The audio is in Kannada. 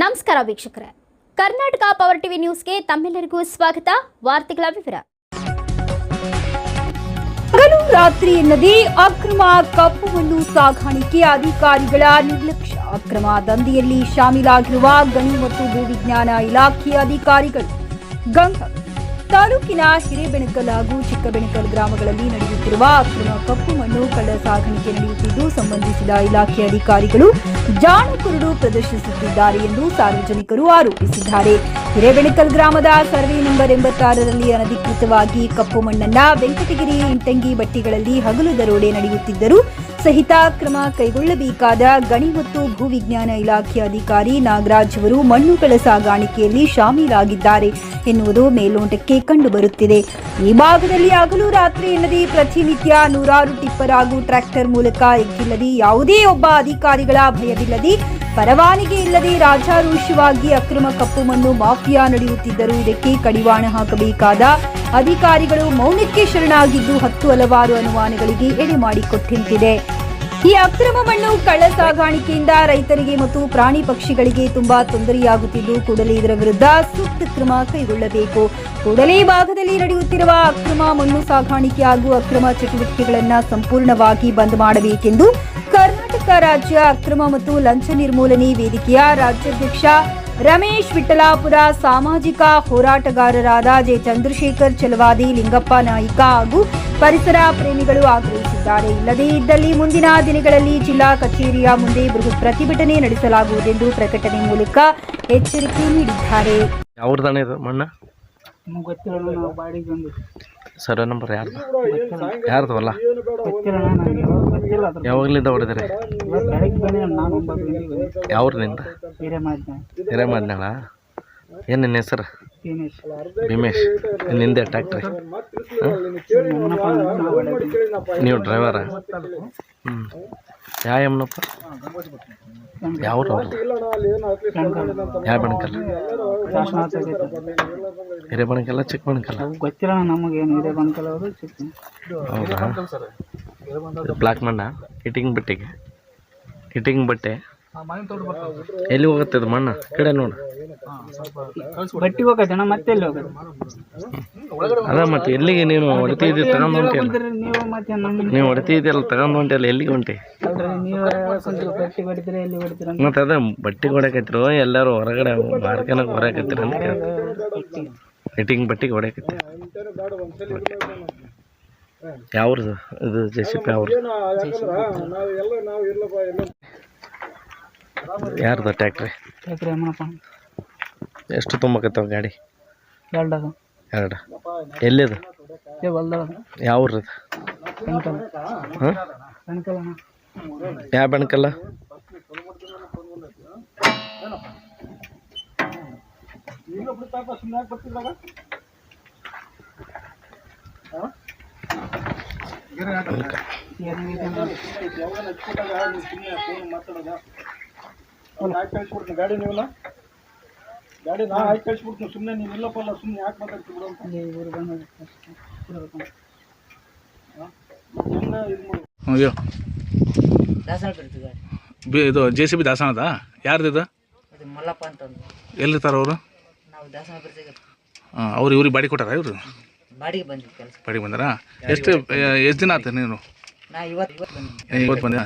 ನಮಸ್ಕಾರ ವೀಕ್ಷಕರೇ, ಕರ್ನಾಟಕ ಪವರ್ ಟಿವಿ ನ್ಯೂಸ್ಗೆ ತಮ್ಮೆಲ್ಲರಿಗೂ ಸ್ವಾಗತ. ವಾರ್ತೆಗಳ ವಿವರ. ಹಗಲು ರಾತ್ರಿ ಎನ್ನದೇ ಅಕ್ರಮ ಕಪ್ಪು ಮಣ್ಣು ಸಾಗಾಣಿಕೆ ಅಧಿಕಾರಿಗಳ ನಿರ್ಲಕ್ಷ್ಯ. ಅಕ್ರಮ ದಂಧೆಯಲ್ಲಿ ಶಾಮೀಲಾಗಿರುವ ಗಣಿ ಮತ್ತು ಭೂವಿಜ್ಞಾನ ಇಲಾಖೆಯ ಅಧಿಕಾರಿಗಳು ಗಂಗ ತಾಲೂಕಿನ ಹಿರೇಬೆಣಕಲ್ ಹಾಗೂ ಚಿಕ್ಕಬೆಣಕಲ್ ಗ್ರಾಮಗಳಲ್ಲಿ ನಡೆಯುತ್ತಿರುವ ಅಕ್ರಮ ಕಪ್ಪು ಮಣ್ಣು ಕಳ್ಳ ಸಾಗಾಣಿಕೆ ನಡೆಯುತ್ತಿದ್ದು ಸಂಬಂಧಿಸಿದ ಇಲಾಖೆ ಅಧಿಕಾರಿಗಳು ಜಾಣಕುರುಡು ಪ್ರದರ್ಶಿಸುತ್ತಿದ್ದಾರೆ ಎಂದು ಸಾರ್ವಜನಿಕರು ಆರೋಪಿಸಿದ್ದಾರೆ. ಹಿರೇಬೆಣಕಲ್ ಗ್ರಾಮದ ಸರ್ವೆ ನಂಬರ್ 86ರಲ್ಲಿ ಅನಧಿಕೃತವಾಗಿ ಕಪ್ಪು ಮಣ್ಣನ್ನ ವೆಂಕಟಗಿರಿ ಇಂಟಂಗಿ ಬಟ್ಟಿಗಳಲ್ಲಿ ಹಗಲು ದರೋಡೆ ನಡೆಯುತ್ತಿದ್ದರೂ ಸಹಿತ ಕ್ರಮ ಕೈಗೊಳ್ಳಬೇಕಾದ ಗಣಿ ಮತ್ತು ಭೂವಿಜ್ಞಾನ ಇಲಾಖೆ ಅಧಿಕಾರಿ ನಾಗರಾಜ್ ಅವರು ಮಣ್ಣುಗಳ ಸಾಗಾಣಿಕೆಯಲ್ಲಿ ಶಾಮೀಲಾಗಿದ್ದಾರೆ ಎನ್ನುವುದು ಮೇಲ್ನೋಟಕ್ಕೆ ಕಂಡುಬರುತ್ತಿದೆ. ಈ ಭಾಗದಲ್ಲಿ ಹಗಲು ರಾತ್ರಿ ಎನ್ನದೇ ಪ್ರತಿನಿತ್ಯ ನೂರಾರು ಟಿಪ್ಪರ್ ಹಾಗೂ ಟ್ರ್ಯಾಕ್ಟರ್ ಮೂಲಕ ಎಗ್ಗಿಲ್ಲದೆ ಯಾವುದೇ ಒಬ್ಬ ಅಧಿಕಾರಿಗಳ ಭಯವಿಲ್ಲದೆ ಪರವಾನಗಿ ಇಲ್ಲದೆ ರಾಜಾರೋಷವಾಗಿ ಅಕ್ರಮ ಕಪ್ಪು ಮಣ್ಣು ಮಾಫಿಯಾ ನಡೆಯುತ್ತಿದ್ದರೂ ಇದಕ್ಕೆ ಕಡಿವಾಣ ಹಾಕಬೇಕಾದ ಅಧಿಕಾರಿಗಳು ಮೌನಕ್ಕೆ ಶರಣಾಗಿದ್ದು ಹಲವಾರು ಅನುಮಾನಗಳಿಗೆ ಎಡೆ ಮಾಡಿಕೊಟ್ಟಂತಿದೆ. ಈ ಅಕ್ರಮ ಮಣ್ಣು ಕಳ್ಳ ಸಾಗಾಣಿಕೆಯಿಂದ ರೈತರಿಗೆ ಮತ್ತು ಪ್ರಾಣಿ ಪಕ್ಷಿಗಳಿಗೆ ತುಂಬಾ ತೊಂದರೆಯಾಗುತ್ತಿದ್ದು ಕೂಡಲೇ ಇದರ ವಿರುದ್ಧ ಸೂಕ್ತ ಕ್ರಮ ಕೈಗೊಳ್ಳಬೇಕು. ಕೂಡಲೇ ಭಾಗದಲ್ಲಿ ನಡೆಯುತ್ತಿರುವ ಅಕ್ರಮ ಮಣ್ಣು ಸಾಗಾಣಿಕೆ ಹಾಗೂ ಅಕ್ರಮ ಚಟುವಟಿಕೆಗಳನ್ನು ಸಂಪೂರ್ಣವಾಗಿ ಬಂದ್ ಮಾಡಬೇಕೆಂದು ಕರ್ನಾಟಕ ರಾಜ್ಯ ಅಕ್ರಮ ಮತ್ತು ಲಂಚ ನಿರ್ಮೂಲನೆ ವೇದಿಕೆಯ ರಾಜ್ಯಾಧ್ಯಕ್ಷ ರಮೇಶ್ ವಿಠಲಾಪುರ, ಸಾಮಾಜಿಕ ಹೋರಾಟಗಾರರಾದ ಜೆ ಚಂದ್ರಶೇಖರ್ ಚಲವಾದಿ, ಲಿಂಗಪ್ಪ ನಾಯಿಕ ಹಾಗೂ ಪರಿಸರ ಪ್ರೇಮಿಗಳು ಆಗ್ರಹಿಸಿದ್ದಾರೆ. ಇಲ್ಲದೇ ಇದ್ದಲ್ಲಿ ಮುಂದಿನ ದಿನಗಳಲ್ಲಿ ಜಿಲ್ಲಾ ಕಚೇರಿಯ ಮುಂದೆ ಬೃಹತ್ ಪ್ರತಿಭಟನೆ ನಡೆಸಲಾಗುವುದೆಂದು ಪ್ರಕಟಣೆ ಮೂಲಕ ಎಚ್ಚರಿಕೆ ನೀಡಿದ್ದಾರೆ. ಸರ್ವೆ ನಂಬರ್ ಯಾರ್ದವಲ್ಲ ಯಾವಾಗಲಿಂದ ಹೊಡೆದ್ರೆ ಯಾವ್ರಿಂದ ಹಿರೇಮಾದ್ನಾಳ ಏನು ನಿನ್ನ ಹೆಸರು? ಭೀಮೇಶ್. ನಿಂದೆ ಟ್ಯಾಕ್ಟ್ರಿ? ನೀವು ಡ್ರೈವರ? ಯಾವ ಯಮ್ನಪ್ಪ? ಯಾವ ಯಾವ ಬಣಕಲ್ಲ? ಹಿರೇಬಣಕಲ್ಲ ಚಿಕ್ಕಬಣಕಲ್ಲ? ಗೊತ್ತಿಲ್ಲ ನಮಗೇನು. ಹಿರೇಬಣಕಲ್ ಅವರು ಹೌದಾ? ಬ್ಲಾಕ್ ಮಣ್ಣ ಹಿಟ್ಟಿಂಗ್ ಬಟ್ಟೆ ಎಲ್ಲಿ ಹೋಗುತ್ತೆ ಅದು ಮಣ್ಣು? ಕಡೆ ನೋಡು. ಬಟ್ಟಿ ಹೋಗತ್ತಣ್ಣ, ಮತ್ತೆ ಎಲ್ಲಿ ಹೋಗೋದು? ಅದ ಮತ್ತೆ ಎಲ್ಲಿಗೆ ನೀನು ಹೊಡಿತಿದ್ದಿ ತಗೊಂಡು ಹೊಂಟಿಯಲ್ಲ? ನೀವು ಹೊಡಿತಿದ್ಯಲ್ಲ ತಗೊಂಡು ಹೊಂಟಿಯಲ್ಲ, ಎಲ್ಲಿಗೆ ಹೊಂಟಿ? ಮತ್ತೆ ಅದ ಬಟ್ಟೆ ಹೊಡ್ಯಾಕತ್ತಿರೋ ಎಲ್ಲರೂ ಹೊರಗಡೆ ಮಾರ್ಕೆನಾಗ ಹೊರಕತ್ತೀರ ಅಂತ ಕೇಳಿ. ಹಿಟ್ಟಿಂಗ್ ಬಟ್ಟಿಗೆ ಹೊಡ್ಯಾಕತ್ತೀರ. ಯಾವ್ದು ಇದು? ಜೆಸಿಪಿ ಅವ್ರದ್ದು? ಯಾರ್ದು ಟ್ಯಾಕ್ಟ್ರಿ? ಎಷ್ಟು ತುಂಬಕತ್ತವ ಗಾಡಿ? ಎರಡು. ಎಲ್ಲಿದು? ಯಾವ ಊರದು? ಯಾವ ಬಣಕಲ್ಲ? ಗಾಡಿ ನೀವಲ್ಲ ಗಾಡಿ ನಾ ಹಾಕಿ ಕಳಿಸ್ಬಿಡ್ತೀನಿ. ಸುಮ್ಮನೆ ನೀವು ಇಲ್ಲಪ್ಪಲ್ಲ, ಸುಮ್ಮನೆ ಯಾಕೆ ಮಾತಾಡ್ತಿಬಿಡು ಅಂತ. ಇದು JCB ದಾಸನದ? ಯಾರ್ದಿದ? ಮಲ್ಲಪ್ಪ ಅಂತ. ಎಲ್ಲಿರ್ತಾರ ಅವರು? ನಾವು ದಾಸನ ಬರ್ತೀವಿ. ಅವ್ರು ಇವ್ರಿಗೆ ಬಾಡಿ ಕೊಟ್ಟಾರ? ಇವರು ಬಾಡಿಗೆ ಬಂದಿದ್ದು ಕೆಲಸ. ಬಾಡಿಗೆ ಬಂದಾರ? ಎಷ್ಟು ದಿನ ಆತ ನೀನು? ನಾ ಇವತ್ತು ಬಂದ?